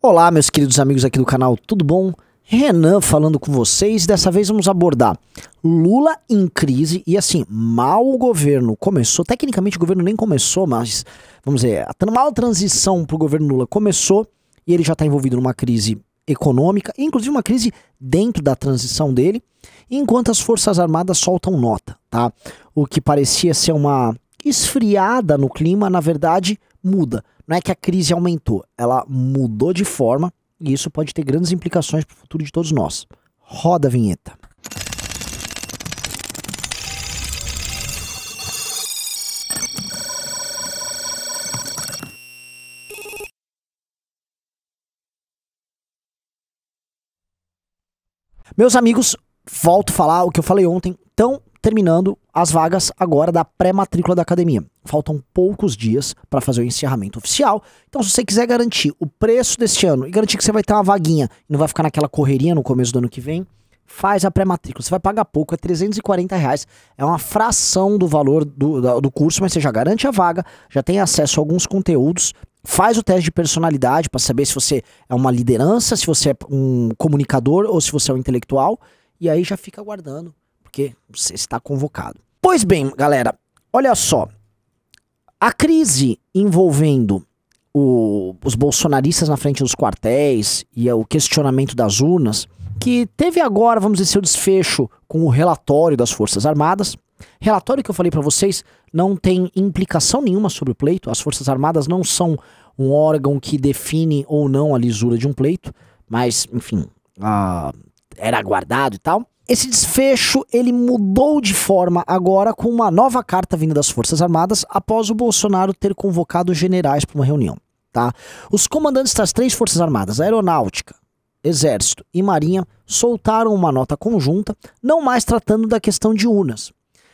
Olá, meus queridos amigos aqui do canal, tudo bom? Renan falando com vocês. Dessa vez vamos abordar Lula em crise e assim, mal o governo começou, tecnicamente o governo nem começou, mas vamos dizer, a mal transição para o governo Lula começou e ele já está envolvido numa crise econômica, inclusive uma crise dentro da transição dele, enquanto as Forças Armadas soltam nota, tá? O que parecia ser uma esfriada no clima, na verdade, muda. Não é que a crise aumentou, ela mudou de forma e isso pode ter grandes implicações para o futuro de todos nós. Roda a vinheta. Meus amigos, volto a falar o que eu falei ontem. Estão terminando as vagas agora da pré-matrícula da academia. Faltam poucos dias para fazer o encerramento oficial. Então, se você quiser garantir o preço deste ano e garantir que você vai ter uma vaguinha e não vai ficar naquela correria no começo do ano que vem, faz a pré-matrícula. Você vai pagar pouco, é R$340. É uma fração do valor do curso, mas você já garante a vaga, já tem acesso a alguns conteúdos. Faz o teste de personalidade para saber se você é uma liderança, se você é um comunicador ou se você é um intelectual. E aí já fica aguardando, porque você está convocado. Pois bem, galera, olha só. A crise envolvendo os bolsonaristas na frente dos quartéis e o questionamento das urnas, que teve agora, vamos dizer, seu desfecho com o relatório das Forças Armadas. Relatório que eu falei para vocês não tem implicação nenhuma sobre o pleito. As Forças Armadas não são um órgão que define ou não a lisura de um pleito, mas, enfim, era aguardado e tal. Esse desfecho, ele mudou de forma agora com uma nova carta vinda das Forças Armadas após o Bolsonaro ter convocado os generais para uma reunião, tá? Os comandantes das três Forças Armadas, Aeronáutica, Exército e Marinha, soltaram uma nota conjunta, não mais tratando da questão de urnas.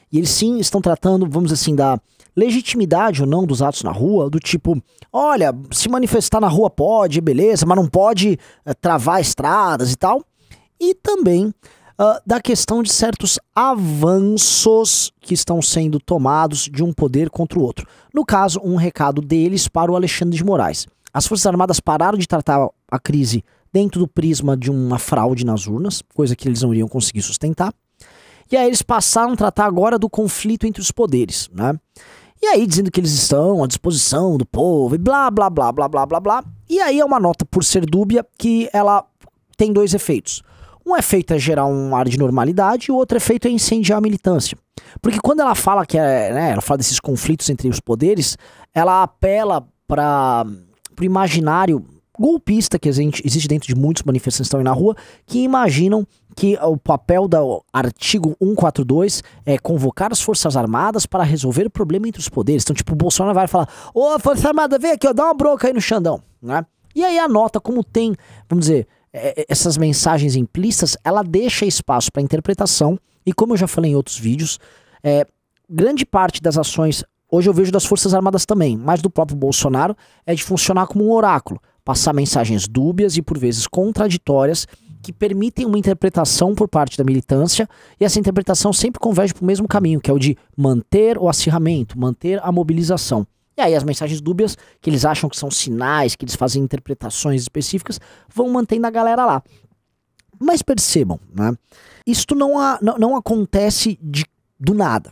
E eles sim estão tratando, vamos dizer assim, da legitimidade ou não dos atos na rua, do tipo, olha, se manifestar na rua pode, beleza, mas não pode travar estradas e tal. E também da questão de certos avanços que estão sendo tomados de um poder contra o outro. No caso, um recado deles para o Alexandre de Moraes. As Forças Armadas pararam de tratar a crise dentro do prisma de uma fraude nas urnas, coisa que eles não iriam conseguir sustentar. E aí eles passaram a tratar agora do conflito entre os poderes, né? E aí dizendo que eles estão à disposição do povo e blá, blá, blá, blá, blá, blá, blá. E aí é uma nota, por ser dúbia, que ela tem dois efeitos. Um efeito é gerar um ar de normalidade e o outro efeito é incendiar a militância. Porque quando ela fala ela fala desses conflitos entre os poderes, ela apela para o imaginário golpista que existe dentro de muitos manifestantes que estão aí na rua, que imaginam que o papel do artigo 142 é convocar as Forças Armadas para resolver o problema entre os poderes. Então, tipo, o Bolsonaro vai falar, ô, Força Armada, vem aqui, ó, dá uma bronca aí no Xandão, né? E aí a nota, como tem, vamos dizer, essas mensagens implícitas, ela deixa espaço para interpretação, e como eu já falei em outros vídeos, grande parte das ações, hoje eu vejo das Forças Armadas também, mas do próprio Bolsonaro, é de funcionar como um oráculo, passar mensagens dúbias e por vezes contraditórias, que permitem uma interpretação por parte da militância, e essa interpretação sempre converge para o mesmo caminho, que é o de manter o acirramento, manter a mobilização. E aí as mensagens dúbias, que eles acham que são sinais, que eles fazem interpretações específicas, vão mantendo a galera lá. Mas percebam, né? Isto não acontece do nada.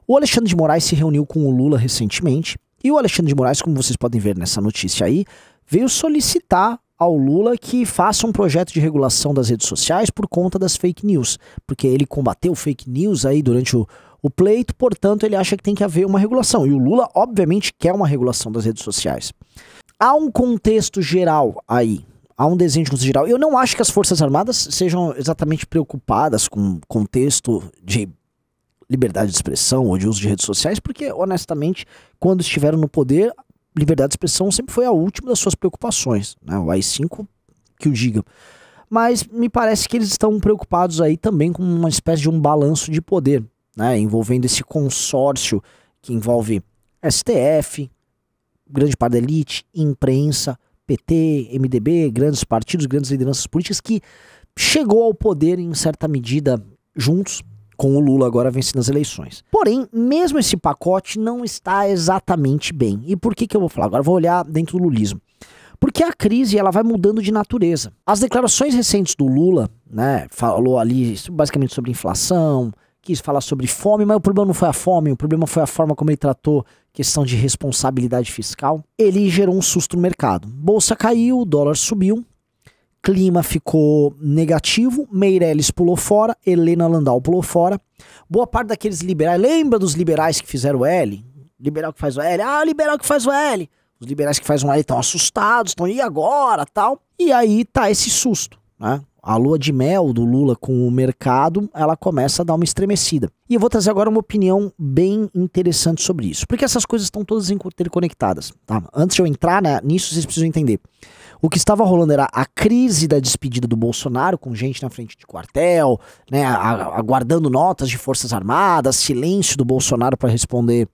O Alexandre de Moraes se reuniu com o Lula recentemente, e o Alexandre de Moraes, como vocês podem ver nessa notícia aí, veio solicitar ao Lula que faça um projeto de regulação das redes sociais por conta das fake news, porque ele combateu fake news aí durante o pleito, portanto ele acha que tem que haver uma regulação, e o Lula obviamente quer uma regulação das redes sociais. Há um contexto geral aí, há um desenho de contexto geral. Eu não acho que as Forças Armadas sejam exatamente preocupadas com o contexto de liberdade de expressão ou de uso de redes sociais, porque honestamente, quando estiveram no poder, liberdade de expressão sempre foi a última das suas preocupações, né? O AI-5 que o diga. Mas me parece que eles estão preocupados aí também com uma espécie de um balanço de poder, né? Envolvendo esse consórcio que envolve STF, grande parte da elite, imprensa, PT, MDB, grandes partidos, grandes lideranças políticas, que chegou ao poder em certa medida juntos, com o Lula agora vencendo as eleições. Porém, mesmo esse pacote não está exatamente bem. E por que eu vou falar? Agora eu vou olhar dentro do lulismo. Porque a crise ela vai mudando de natureza. As declarações recentes do Lula, né, falou ali basicamente sobre inflação, quis falar sobre fome, mas o problema não foi a fome, o problema foi a forma como ele tratou questão de responsabilidade fiscal. Ele gerou um susto no mercado. Bolsa caiu, dólar subiu, clima ficou negativo, Meirelles pulou fora, Helena Landau pulou fora. Boa parte daqueles liberais, lembra dos liberais que fizeram o L? Liberal que faz o L, o liberal que faz o L. Os liberais que fazem um L estão assustados, estão e agora, tal. E aí tá esse susto, né? A lua de mel do Lula com o mercado, ela começa a dar uma estremecida. E eu vou trazer agora uma opinião bem interessante sobre isso, porque essas coisas estão todas interconectadas, tá? Antes de eu entrar, né, nisso, vocês precisam entender. O que estava rolando era a crise da despedida do Bolsonaro, com gente na frente de quartel, né, aguardando notas de Forças Armadas, silêncio do Bolsonaro para responder,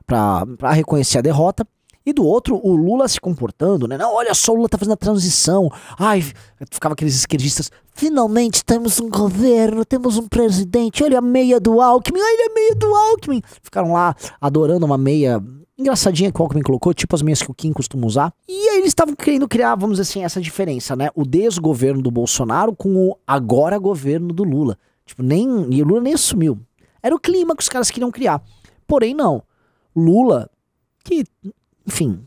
para reconhecer a derrota. E do outro, o Lula se comportando, né? Não, olha só, o Lula tá fazendo a transição. Ai, ficava aqueles esquerdistas. Finalmente temos um governo, temos um presidente. Olha a meia do Alckmin, olha a meia do Alckmin. Ficaram lá adorando uma meia engraçadinha que o Alckmin colocou, tipo as meias que o Kim costuma usar. E aí eles estavam querendo criar, vamos dizer assim, essa diferença, né? O desgoverno do Bolsonaro com o agora governo do Lula. Tipo, e o Lula nem assumiu. Era o clima que os caras queriam criar. Porém, não. Lula, que... enfim,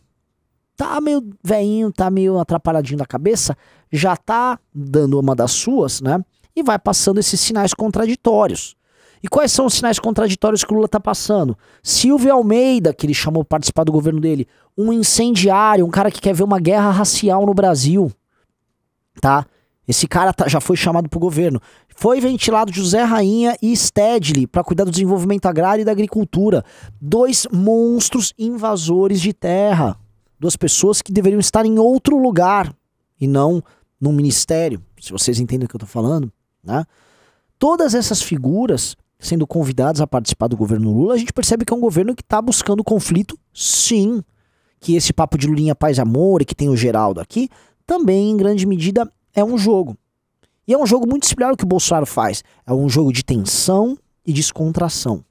tá meio velhinho, tá meio atrapalhadinho da cabeça, já tá dando uma das suas, né? E vai passando esses sinais contraditórios. E quais são os sinais contraditórios que o Lula tá passando? Silvio Almeida, que ele chamou para participar do governo dele, um incendiário, um cara que quer ver uma guerra racial no Brasil, tá? Esse cara já foi chamado pro governo. Foi ventilado José Rainha e Stedley para cuidar do desenvolvimento agrário e da agricultura. 2 monstros invasores de terra. 2 pessoas que deveriam estar em outro lugar e não num ministério, se vocês entendem o que eu tô falando, né? Todas essas figuras sendo convidadas a participar do governo Lula, a gente percebe que é um governo que está buscando conflito, sim. Que esse papo de Lulinha Paz e Amor e que tem o Geraldo aqui, também em grande medida é um jogo. E é um jogo muito similar ao que o Bolsonaro faz. É um jogo de tensão e descontração.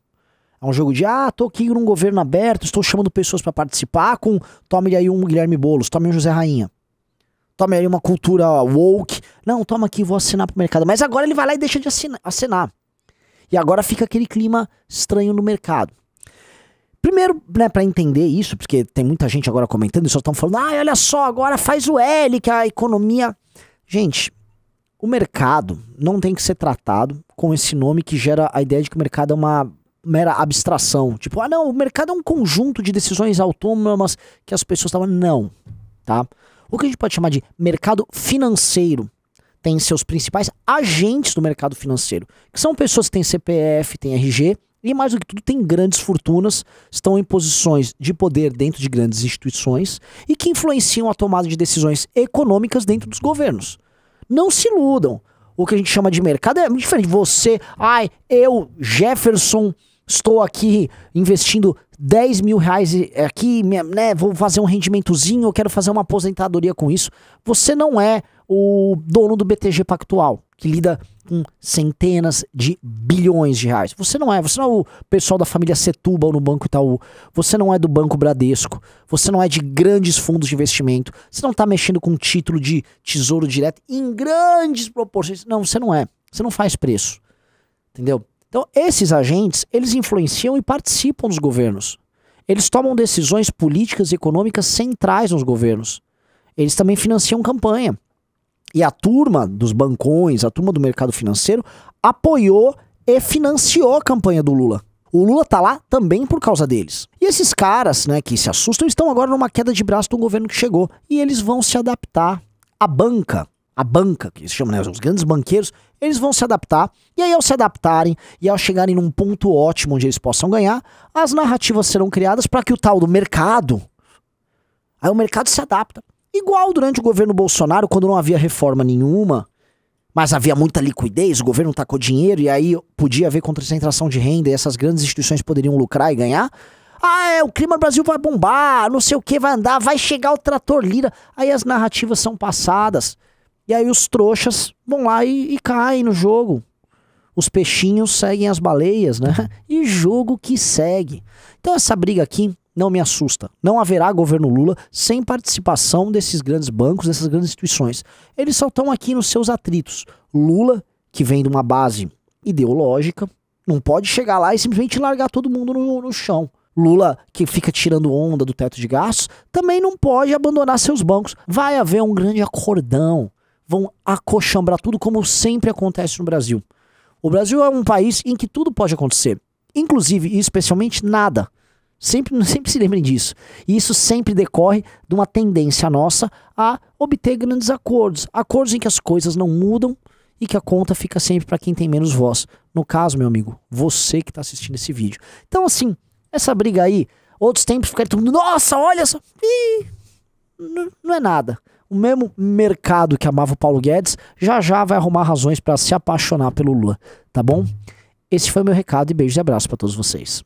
É um jogo de, tô aqui num governo aberto, estou chamando pessoas para participar tome aí um Guilherme Boulos, tome um José Rainha. Tome aí uma cultura woke. Não, toma aqui, vou assinar pro mercado. Mas agora ele vai lá e deixa de assinar. E agora fica aquele clima estranho no mercado. Primeiro, né, para entender isso, porque tem muita gente agora comentando e só estão falando, olha só, agora faz o L, que a economia... Gente... O mercado não tem que ser tratado com esse nome que gera a ideia de que o mercado é uma mera abstração. Tipo, não, o mercado é um conjunto de decisões autônomas que as pessoas estavam... Não, tá? O que a gente pode chamar de mercado financeiro tem seus principais agentes do mercado financeiro, que são pessoas que têm CPF, têm RG, e mais do que tudo têm grandes fortunas, estão em posições de poder dentro de grandes instituições e que influenciam a tomada de decisões econômicas dentro dos governos. Não se iludam. O que a gente chama de mercado é muito diferente. Você, eu, Jefferson, estou aqui investindo 10 mil reais aqui, né, vou fazer um rendimentozinho, eu quero fazer uma aposentadoria com isso. Você não é o dono do BTG Pactual, que lida com centenas de bilhões de reais. Você não é o pessoal da família Setúbal no Banco Itaú, você não é do Banco Bradesco, você não é de grandes fundos de investimento, você não está mexendo com título de tesouro direto em grandes proporções. Não, você não é. Você não faz preço. Entendeu? Então, esses agentes, eles influenciam e participam dos governos. Eles tomam decisões políticas e econômicas centrais nos governos. Eles também financiam campanha. E a turma dos bancões, a turma do mercado financeiro, apoiou e financiou a campanha do Lula. O Lula tá lá também por causa deles. E esses caras, né, que se assustam, estão agora numa queda de braço do governo que chegou. E eles vão se adaptar. A banca, que se chama, né, os grandes banqueiros, eles vão se adaptar. E aí, ao se adaptarem e ao chegarem num ponto ótimo onde eles possam ganhar, as narrativas serão criadas para que o tal do mercado... Aí o mercado se adapta. Igual durante o governo Bolsonaro, quando não havia reforma nenhuma, mas havia muita liquidez, o governo tacou dinheiro e aí podia haver concentração de renda e essas grandes instituições poderiam lucrar e ganhar. O clima no Brasil vai bombar, não sei o que, vai andar, vai chegar o trator Lira. Aí as narrativas são passadas. E aí os trouxas vão lá e caem no jogo. Os peixinhos seguem as baleias, né? E jogo que segue. Então essa briga aqui não me assusta. Não haverá governo Lula sem participação desses grandes bancos, dessas grandes instituições. Eles só estão aqui nos seus atritos. Lula, que vem de uma base ideológica, não pode chegar lá e simplesmente largar todo mundo no chão. Lula, que fica tirando onda do teto de gastos, também não pode abandonar seus bancos. Vai haver um grande acordão. Vão acochambrar tudo como sempre acontece no Brasil. O Brasil é um país em que tudo pode acontecer. Inclusive, e especialmente, nada. Sempre se lembrem disso. E isso sempre decorre de uma tendência nossa a obter grandes acordos. Acordos em que as coisas não mudam e que a conta fica sempre para quem tem menos voz. No caso, meu amigo, você que está assistindo esse vídeo. Então, assim, essa briga aí, outros tempos ficaram todo mundo, nossa, olha só. Ih, não é nada. O mesmo mercado que amava o Paulo Guedes já vai arrumar razões para se apaixonar pelo Lula, tá bom? Esse foi o meu recado e beijos e abraços para todos vocês.